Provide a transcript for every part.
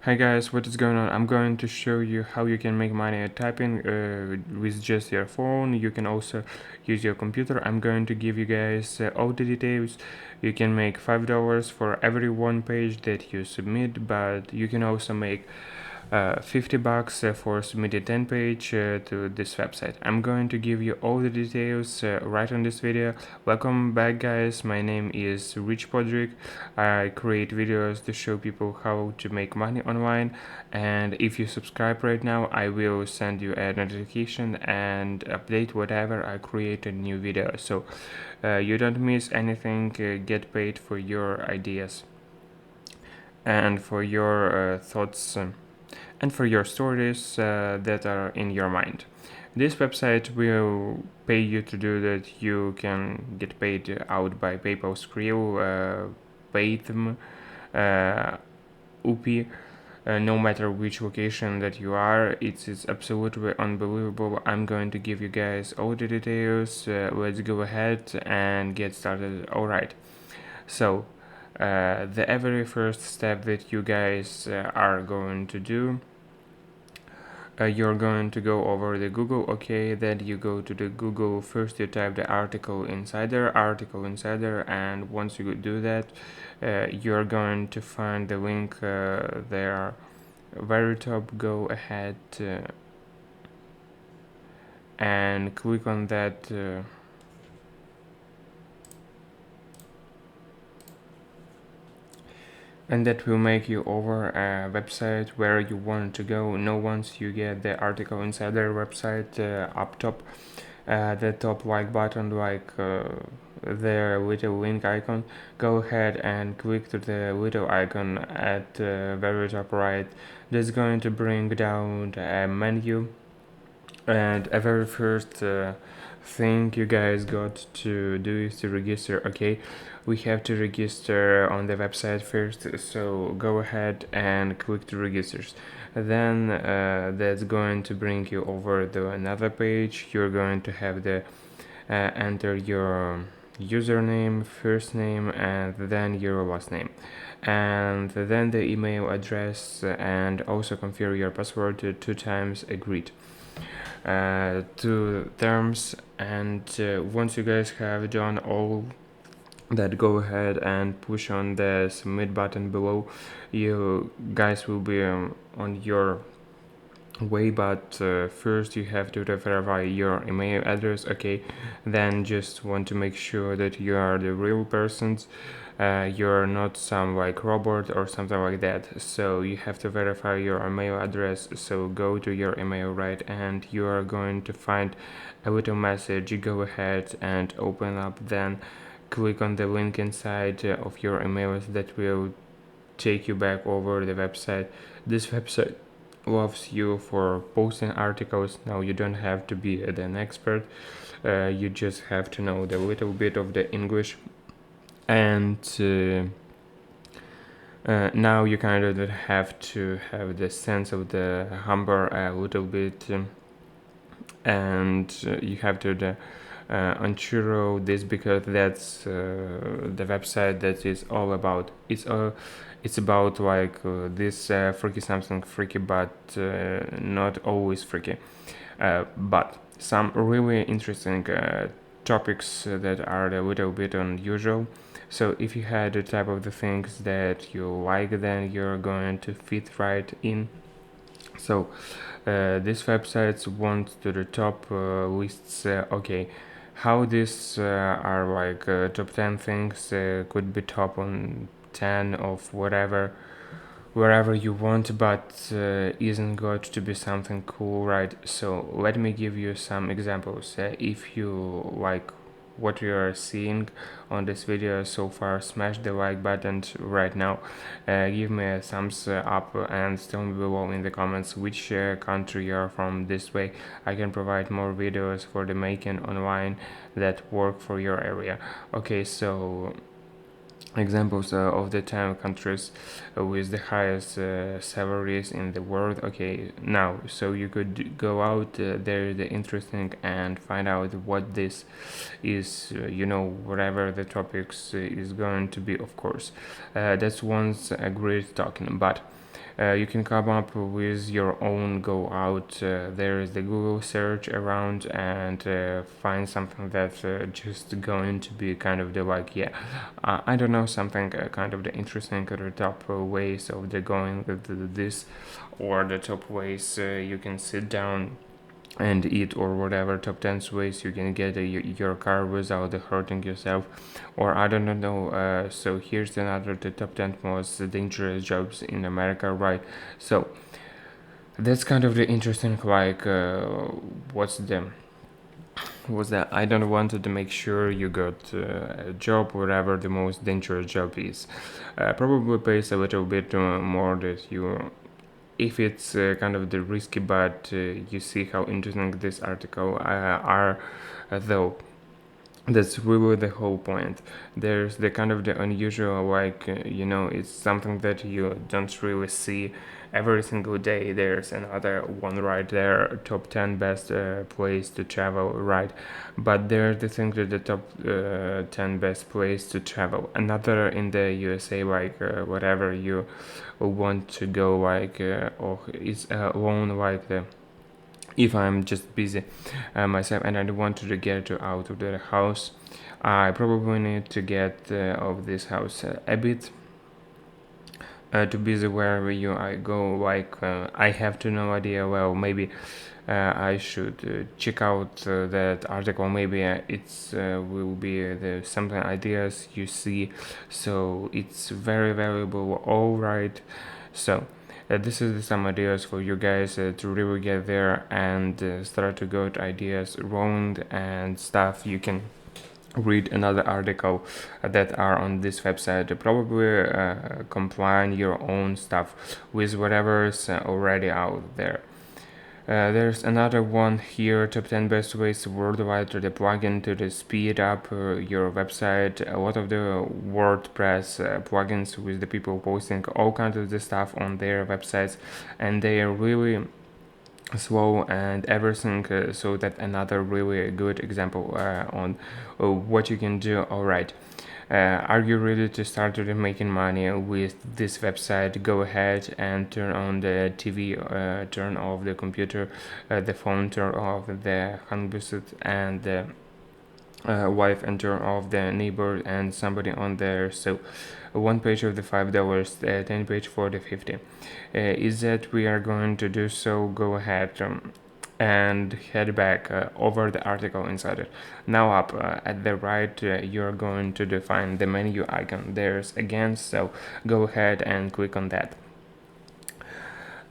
Hi guys, what is going on? I'm going to show you how you can make money at typing with just your phone. You can also use your computer. I'm going to give you guys all the details. You can make $5 for every one page that you submit, but you can also make $50 for submitting 10 page to this website. I'm going to give you all the details right on this video. Welcome back guys, my name is Podric. I create videos to show people how to make money online, and if you subscribe right now I will send you a notification and update whatever I create a new video, so you don't miss anything. Get paid for your ideas and for your thoughts and for your stories that are in your mind. This website will pay you to do that. You can get paid out by PayPal, Skrill, Paytm, UPI, no matter which location that you are. It's absolutely unbelievable. I'm going to give you guys all the details. Let's go ahead and get started. Alright, so the very first step that you guys are going to do, you're going to go over the Google. Okay, then you go to the Google. First you type the article insider, and once you do that, you're going to find the link there very top. Go ahead and click on that and that will make you over a website where you want to go. Now once you get the article insider website, up top, the top like button, like the little link icon, go ahead and click to the little icon at the very top right. That's going to bring down a menu, and a very first thing you guys got to do is to register. Okay, we have to register on the website first, so go ahead and click to registers. Then that's going to bring you over to another page. You're going to have the enter your username, first name, and then your last name, and then the email address, and also confirm your password to 2 times agreed to terms. And once you guys have done all that, go ahead and push on the submit button below. You guys will be on your way, but first you have to verify your email address. Okay, then just want to make sure that you are the real persons. You're not some like robot or something like that, so you have to verify your email address. So go to your email, right, and you are going to find a little message. Go ahead and open up, then click on the link inside of your emails that will take you back over the website. This website loves you for posting articles. Now you don't have to be an expert, you just have to know the little bit of the English, and now you kind of have to have the sense of the humor a little bit, and you have to unsure this, because that's the website that is all about. It's about like this freaky something freaky, but not always freaky, but some really interesting topics that are a little bit unusual. So if you had the type of the things that you like, then you're going to fit right in. So these websites want to the top lists. Okay, how these are like top 10 things could be top on 10 of whatever, wherever you want, but isn't got to be something cool, right? So let me give you some examples. If you like what you are seeing on this video so far, smash the like button right now, give me a thumbs up, and tell me below in the comments which country you are from. This way I can provide more videos for the making online that work for your area. Okay, so examples of the 10 countries with the highest salaries in the world. Okay, now so you could go out there the interesting and find out what this is, whatever the topics is going to be, of course. That's once a great talking, but You can come up with your own, go out, there is the Google search around, and find something that's just going to be kind of the like, yeah, I don't know, something kind of the interesting or the top ways of the going with this, or the top ways you can sit down and eat, or whatever top 10 ways you can get your car without hurting yourself, or I don't know. So here's another, the top 10 most dangerous jobs in America, right? So that's kind of the interesting, like what's that, I don't wanted to make sure you got a job, whatever the most dangerous job is. Probably pays a little bit more that you, if it's kind of the risky, but you see how interesting this article are, though that's really the whole point. There's the kind of the unusual, like it's something that you don't really see every single day. There's another one right there, top 10 best place to travel, right? But there's the thing that the top 10 best place to travel, another in the USA, like whatever you want to go, like or it's alone, like the, if I'm just busy myself and I don't want to get out of the house, I probably need to get of this house a bit too busy wherever you I go. Like I have to no idea. Well, maybe I should check out that article. Maybe it's will be the something ideas you see. So it's very valuable. All right. So this is some ideas for you guys to really get there and start to get ideas round and stuff. You can read another article that are on this website, probably combine your own stuff with whatever's already out there. There's another one here, top 10 best ways worldwide to the plugin to the speed up your website. A lot of the WordPress plugins with the people posting all kinds of the stuff on their websites, and they are really slow and everything, so that another really good example on what you can do. All right, are you ready to start making money with this website? Go ahead and turn on the TV, turn off the computer, the phone, turn off the handset and the wife, and turn off the neighbor and somebody on there. So one page of the $5, 10 page for the 50. Is that we are going to do so? Go ahead and head back over the article inside it. Now up at the right, you're going to define the menu icon. There's again, so go ahead and click on that.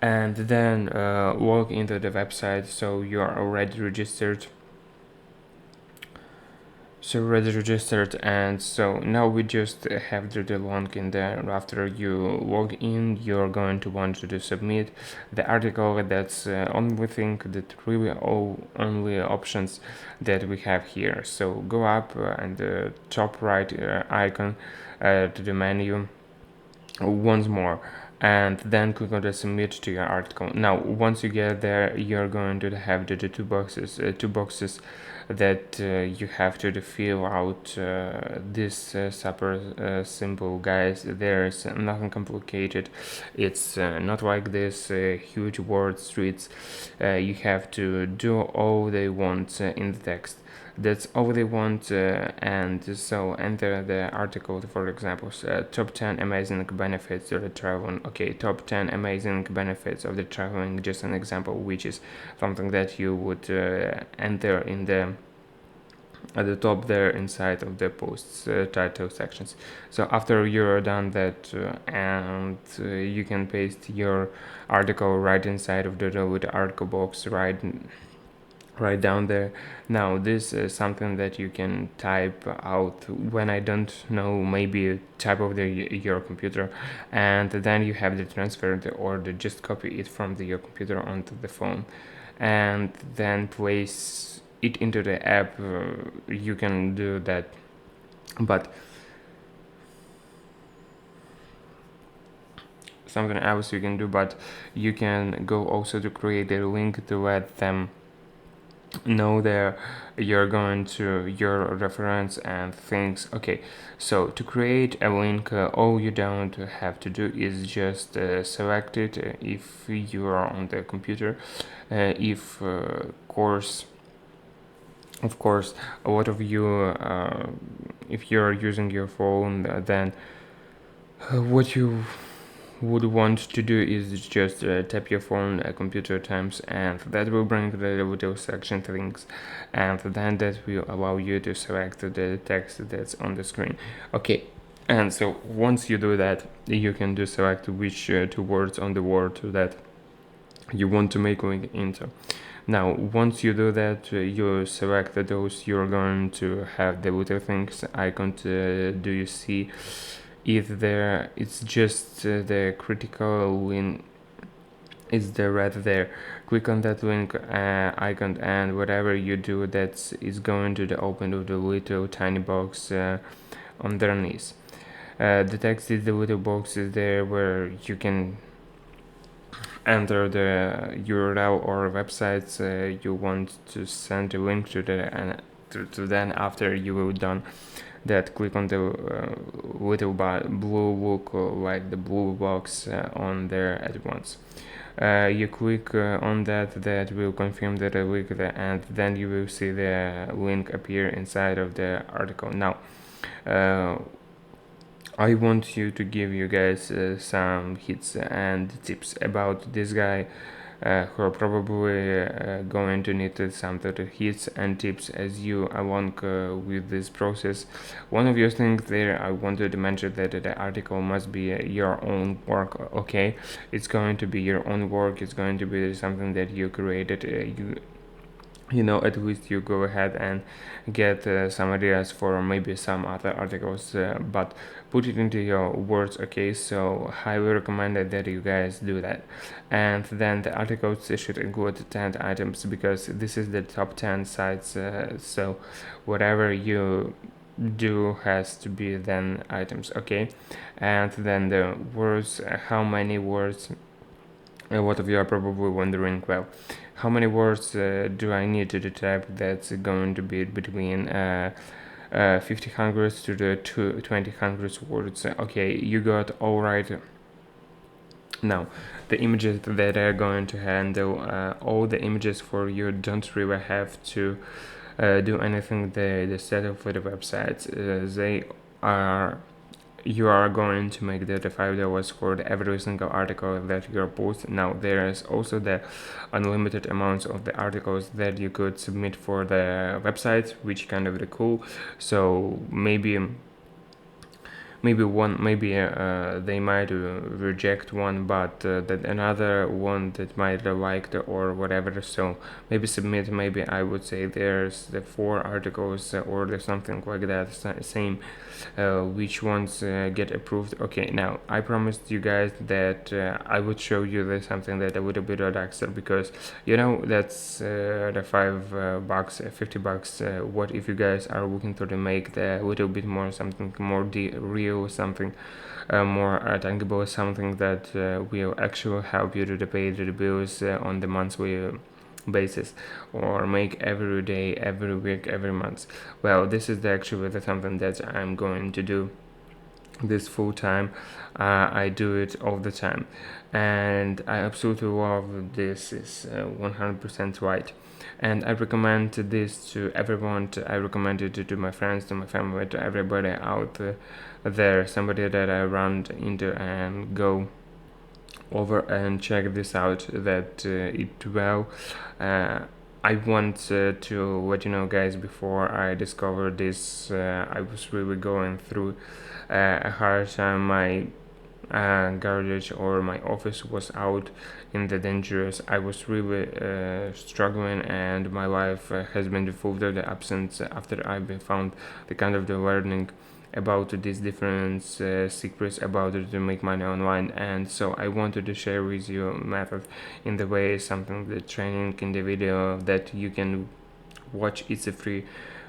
And then log into the website, so you are already registered. So already registered, and so now we just have the link in there. After you log in, you're going to want to submit the article. That's only thing that really all only options that we have here. So go up and the top right icon to the menu once more, and then click on the submit to your article. Now once you get there, you're going to have the two boxes that you have to fill out. This super simple, guys. There's nothing complicated. It's not like this huge word streets. You have to do all they want in the text. That's all they want, and so enter the article, for example, top 10 amazing benefits of the traveling. Okay, top 10 amazing benefits of the traveling, just an example, which is something that you would enter in the at the top there inside of the post's title sections. So after you're done that, and you can paste your article right inside of the article box, right down there. Now this is something that you can type out when I don't know, maybe type of your computer, and then you have the transfer or just copy it from your computer onto the phone, and then place it into the app. You can do that, but something else you can do, but you can go also to create a link to let them know that you're going to your reference and things. Okay, so to create a link, all you don't have to do is just select it if you are on the computer. If course Of course, a lot of you, if you're using your phone, then what you would want to do is just tap your phone a computer times, and that will bring the little section things, and then that will allow you to select the text that's on the screen. Okay, and so once you do that, you can do select which two words on the word that you want to make link into. Now, once you do that, you select those, you're going to have the little things icon. Do you see if there? It's just the critical link is there right there. Click on that link icon, and whatever you do, that is going to the open of the little tiny box underneath. The text is the little box is there where you can enter the URL or websites you want to send a link to the and to then after you will done that, click on the little blue look like the blue box on there at once. You click on that will confirm the link, and then you will see the link appear inside of the article. Now I want you to give you guys some hits and tips about this guy who are probably going to need some sort of hits and tips as you along with this process. One of your things there, I wanted to mention that the article must be your own work. Okay, it's going to be your own work. It's going to be something that you created. At least you go ahead and get some ideas for maybe some other articles, but put it into your words. Okay, so highly recommended that you guys do that. And then the articles should include 10 items, because this is the top 10 sites, so whatever you do has to be then items. Okay, and then the words, how many words. What of you are probably wondering, well, how many words do I need to type? That's going to be between 50 hundreds to the 20 hundreds words. Okay, you got all right. Now, the images that are going to handle all the images for you don't really have to do anything. The setup for the websites, they are you are going to make the $5 for every single article that you're posting. Now there is also the unlimited amounts of the articles that you could submit for the website, which kind of the cool. So maybe they might reject one, but that another one that might like or whatever, so maybe submit. Maybe I would say there's the 4 articles or something like that, same which ones get approved. Okay, now I promised you guys that I would show you something that a little bit relaxed, because that's the $5 $50. What if you guys are looking to make the little bit more something more real, something more tangible, something that will actually help you to pay the bills on the monthly basis, or make every day, every week, every month. Well, this is actually something that I'm going to do this full time. I do it all the time, and I absolutely love this. Is 100% right, and I recommend this to everyone. I recommend it to my friends, to my family, to everybody out there. Somebody that I run into and go over and check this out, that it well. I want to let you know, guys, before I discovered this, I was really going through a hard time. My garage or my office was out in the dangerous. I was really struggling, and my life has been full of the absence after I've been found the kind of the learning about these different secrets about it to make money online. And so I wanted to share with you method in the way something, the training in the video that you can watch. It's a free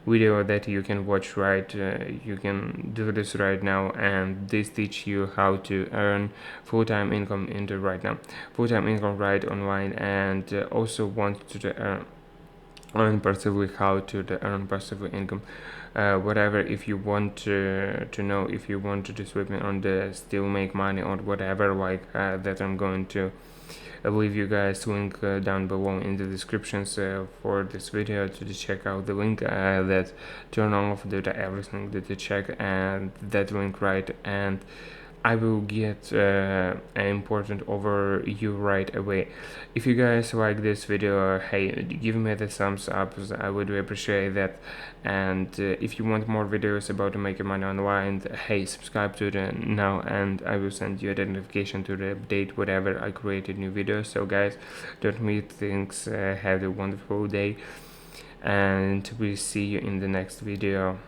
video that you can watch, right? You can do this right now, and this teach you how to earn full-time income right now, full-time income right online, and also want to earn earn passively, how to earn passive income, whatever. If you want to know, if you want to just with me on the still make money or whatever, like that, I'm going to leave you guys link down below in the descriptions for this video to just check out the link that turn off the everything that you check, and that link right, and I will get an important over you right away. If you guys like this video, hey, give me the thumbs up, I would really appreciate that. And if you want more videos about making money online, hey, subscribe to it now, and I will send you a notification to the update whatever I created new videos. So guys, don't miss things, have a wonderful day, and we'll see you in the next video.